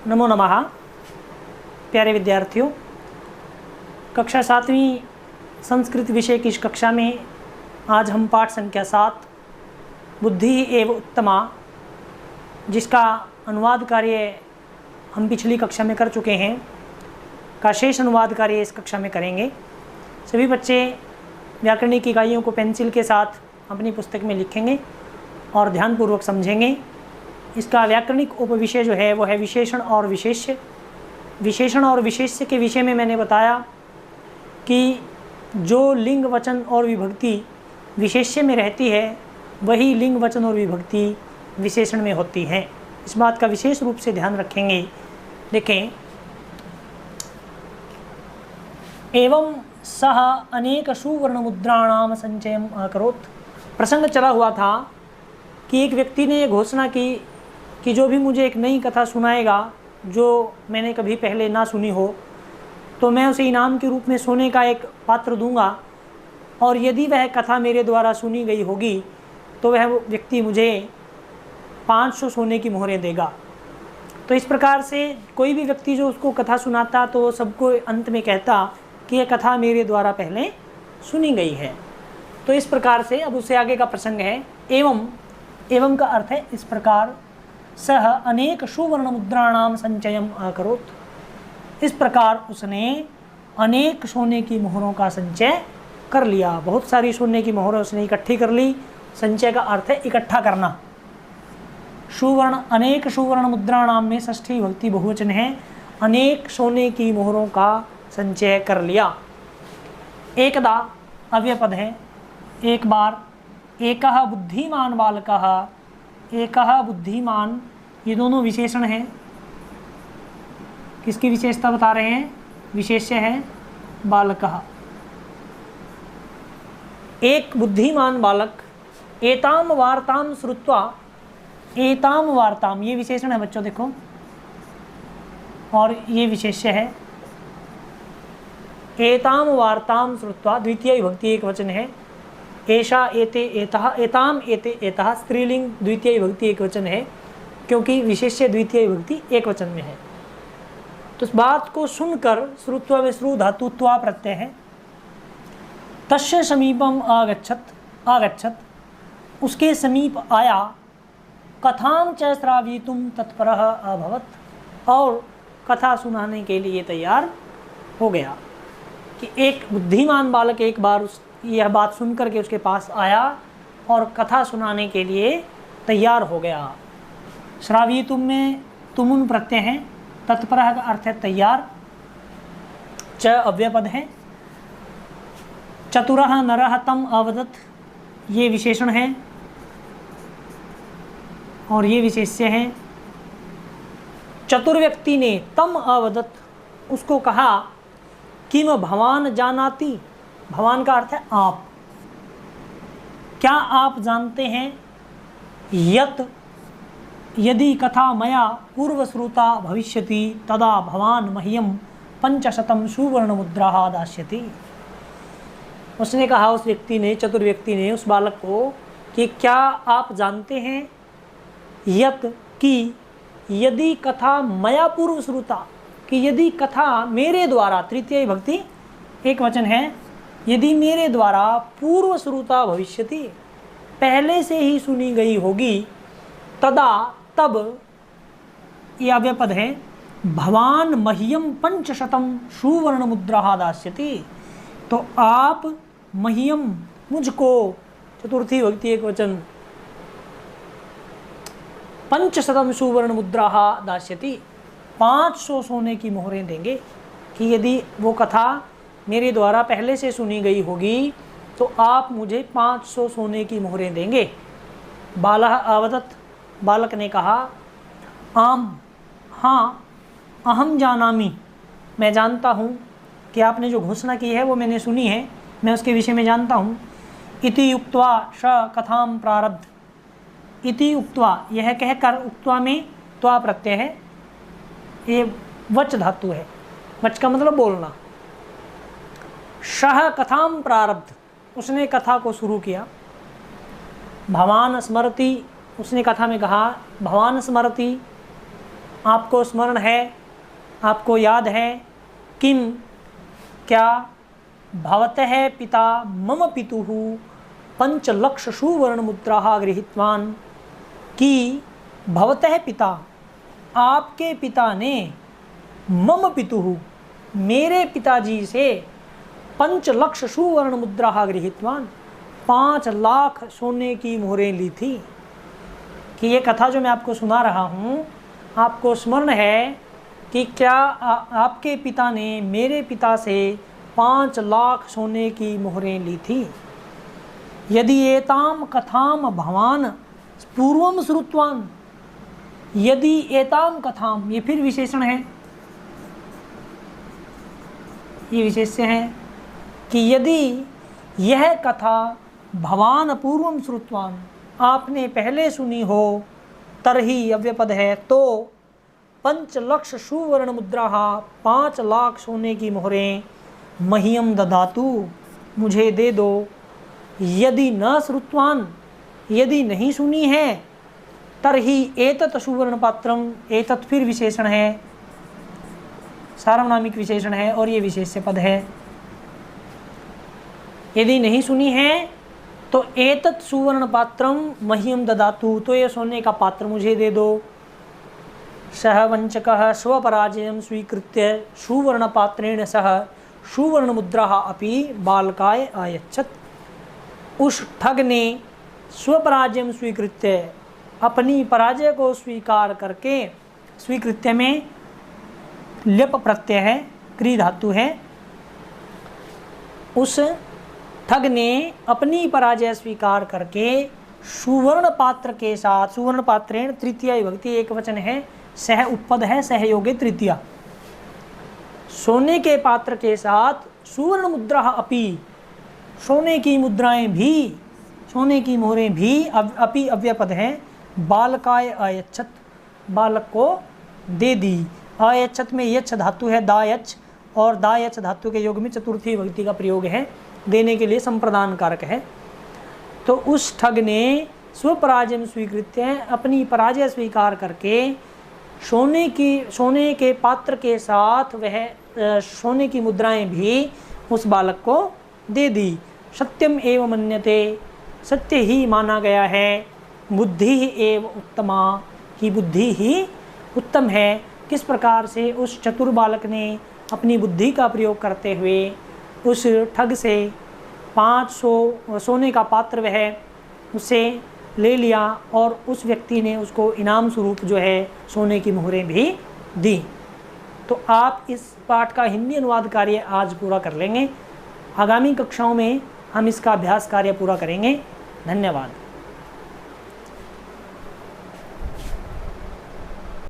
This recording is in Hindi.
नमो नमः। प्यारे विद्यार्थियों, कक्षा 7वीं संस्कृत विषय की इस कक्षा में आज हम पाठ संख्या 7 बुद्धि एव उत्तमा, जिसका अनुवाद कार्य हम पिछली कक्षा में कर चुके हैं, का शेष अनुवाद कार्य इस कक्षा में करेंगे। सभी बच्चे व्याकरणिक इकाइयों को पेंसिल के साथ अपनी पुस्तक में लिखेंगे और ध्यानपूर्वक समझेंगे। इसका व्याकरणिक उपविषय जो है वो है विशेषण और विशेष्य। विशेषण और विशेष्य के विषय में मैंने बताया कि जो लिंग वचन और विभक्ति विशेष्य में रहती है वही लिंग वचन और विभक्ति विशेषण में होती है। इस बात का विशेष रूप से ध्यान रखेंगे। देखें, एवं सह अनेक सुवर्ण मुद्राणाम संचयम अकरोत्। प्रसंग चला हुआ था कि एक व्यक्ति ने घोषणा की कि जो भी मुझे एक नई कथा सुनाएगा जो मैंने कभी पहले ना सुनी हो, तो मैं उसे इनाम के रूप में सोने का एक पात्र दूंगा, और यदि वह कथा मेरे द्वारा सुनी गई होगी तो वह व्यक्ति मुझे 500 सोने की मोहरें देगा। तो इस प्रकार से कोई भी व्यक्ति जो उसको कथा सुनाता तो सबको अंत में कहता कि यह कथा मेरे द्वारा पहले सुनी गई है। तो इस प्रकार से अब उससे आगे का प्रसंग है एवं का अर्थ है इस प्रकार, सह अनेक सुवर्ण मुद्राणाम संचयम अकरोत्। इस प्रकार उसने अनेक सोने की मोहरों का संचय कर लिया। बहुत सारी सोने की मोहरें उसने इकट्ठी कर ली। संचय का अर्थ है इकट्ठा करना। सुवर्ण, अनेक सुवर्ण मुद्राणाम में षष्ठी विभक्ति बहुवचन है। अनेक सोने की मोहरों का संचय कर लिया। एकदा अव्ययपद है, एक बार। एकः बुद्धिमान बालकः, एकः बुद्धिमान, ये दोनों विशेषण हैं। किसकी विशेषता बता रहे हैं? विशेष्य है बालकः। एक बुद्धिमान बालक एताम वार्ताम श्रुत्वा, एताम वार्ताम ये विशेषण है बच्चों, देखो, और ये विशेष्य है। एताम वार्ताम श्रुत्वा द्वितीय विभक्ति एक वचन है। एषा एते एतः, एताम एते एतः स्त्रीलिंग द्वितीय विभक्ति एक वचन है, क्योंकि विशेष्य द्वितीय विभक्ति एक वचन में है। तो इस बात को सुनकर श्रुत्वा में श्रु धातुत्वा प्रत्यय है। तस्य समीपम आगच्छत, उसके समीप आया। कथां च श्रावयितुं तत्परः अभवत्, और कथा सुनाने के लिए तैयार हो गया। कि एक बुद्धिमान बालक एक बार यह बात सुनकर के उसके पास आया और कथा सुनाने के लिए तैयार हो गया। श्रावयितुं में तुमुन प्रत्यय है। तत्परः का अर्थ है तैयार। च अव्ययपद है। चतुरः नरः तम अवदत्, ये विशेषण है और ये विशेष्य है। चतुर व्यक्ति ने तम अवदत्, उसको कहा, किम भवान जानाति, भवान का अर्थ है आप, क्या आप जानते हैं, यत यदि कथा मया पूर्वश्रुता भविष्यति तदा भवान मह्यम 500 सुवर्ण मुद्राः दास्यति। उसने कहा, उस व्यक्ति ने, चतुर व्यक्ति ने उस बालक को, कि क्या आप जानते हैं, यत कि यदि कथा मया पूर्वश्रुता, कि यदि कथा मेरे द्वारा, तृतीय विभक्ति एक वचन है, यदि मेरे द्वारा पूर्वश्रुता भविष्यति, पहले से ही सुनी गई होगी, तदा तब, ये अव्ययपद है, भवान मह्यम 500 सुवर्ण मुद्राः दास्यति, तो आप मह्यम मुझको, चतुर्थी विभक्ति एक वचन, 500 सुवर्ण मुद्राः दास्यति, 500 सोने की मोहरें देंगे। कि यदि वो कथा मेरे द्वारा पहले से सुनी गई होगी तो आप मुझे 500 सोने की मोहरें देंगे। बालः अवदत्, बालक ने कहा, आम, हाँ, अहम जानामि, मैं जानता हूँ कि आपने जो घोषणा की है वो मैंने सुनी है, मैं उसके विषय में जानता हूँ। इति उक्त्वा स कथां प्रारब्ध, इति उक्त्वा, यह कहकर, उक्त्वा में त्वा प्रत्यय है, ये वच धातु है। वच का मतलब बोलना। सह कथां प्रारब्ध, उसने कथा को शुरू किया। भवान स्मरति, उसने कथा में कहा, भवान स्मरति, आपको स्मरण है, आपको याद है, किम क्या भवतः पिता मम पितुः पंचलक्ष सुवर्ण मुद्राः गृहीतवान्, कि भवतः पिता आपके पिता ने मम पितुः मेरे पिताजी से 5 लक्ष सुवर्ण मुद्राः गृहीतवान् 5 लाख सोने की मोहरें ली थी। कि ये कथा जो मैं आपको सुना रहा हूँ, आपको स्मरण है कि क्या आपके पिता ने मेरे पिता से 5 लाख सोने की मोहरें ली थी। यदि एताम कथाम भवान पूर्वम श्रुतवान, यदि एताम कथाम, ये फिर विशेषण है, ये विशेष्य है कि यदि यह कथा भवान पूर्वम श्रुतवान, आपने पहले सुनी हो, तरही अव्यपद है, तो 5 लक्ष सुवर्ण मुद्रा 5 लाख सोने की मोहरें मह्यम ददातु, मुझे दे दो। यदि न श्रुतवान, यदि नहीं सुनी है, तरही एतत् सुवर्ण पात्रम, एतत् फिर विशेषण है, सार्वनामिक विशेषण है और ये विशेष्य पद है। यदि नहीं सुनी है तो एतत् सुवर्ण पात्रम मह्यम ददातु, तो ये सोने का पात्र मुझे दे दो। सह वंचकः स्वपराजयं स्वीकृत्य सुवर्ण पात्रेण सह सुवर्ण मुद्रा अपि बालकाय आयच्छत्। उस ठग ने स्वपराजयं स्वीकृत्य, अपनी पराजय को स्वीकार करके, स्वीकृत्य में ल्यप प्रत्यय है, क्री धातु है, उस ठग ने अपनी पराजय स्वीकार करके सुवर्ण पात्र के साथ, सुवर्ण पात्रेण तृतीया विभक्ति एक वचन है, सह उपपद है, सहयोगे तृतीया, सोने के पात्र के साथ सुवर्ण मुद्रा अपि, सोने की मुद्राएं भी, सोने की मोहरें भी, अपि अव्यपद है, बालकाय आयच्छत्, बालक को दे दी। आयच्छत् में यच्छ धातु है, दायच्छ, और दायच्छ धातु के योग में चतुर्थी विभक्ति का प्रयोग है, देने के लिए संप्रदान कारक है। तो उस ठग ने स्वपराजय स्वीकृत्य, अपनी पराजय स्वीकार करके सोने के पात्र के साथ वह सोने की मुद्राएं भी उस बालक को दे दी। सत्यम एवं मन्यते, सत्य ही माना गया है। बुद्धि ही एवं उत्तमा, की बुद्धि ही उत्तम है। किस प्रकार से उस चतुर बालक ने अपनी बुद्धि का प्रयोग करते हुए उस ठग से 500 सोने का पात्र वह उसे ले लिया और उस व्यक्ति ने उसको इनाम स्वरूप जो है सोने की मोहरें भी दी। तो आप इस पाठ का हिंदी अनुवाद कार्य आज पूरा कर लेंगे। आगामी कक्षाओं में हम इसका अभ्यास कार्य पूरा करेंगे। धन्यवाद।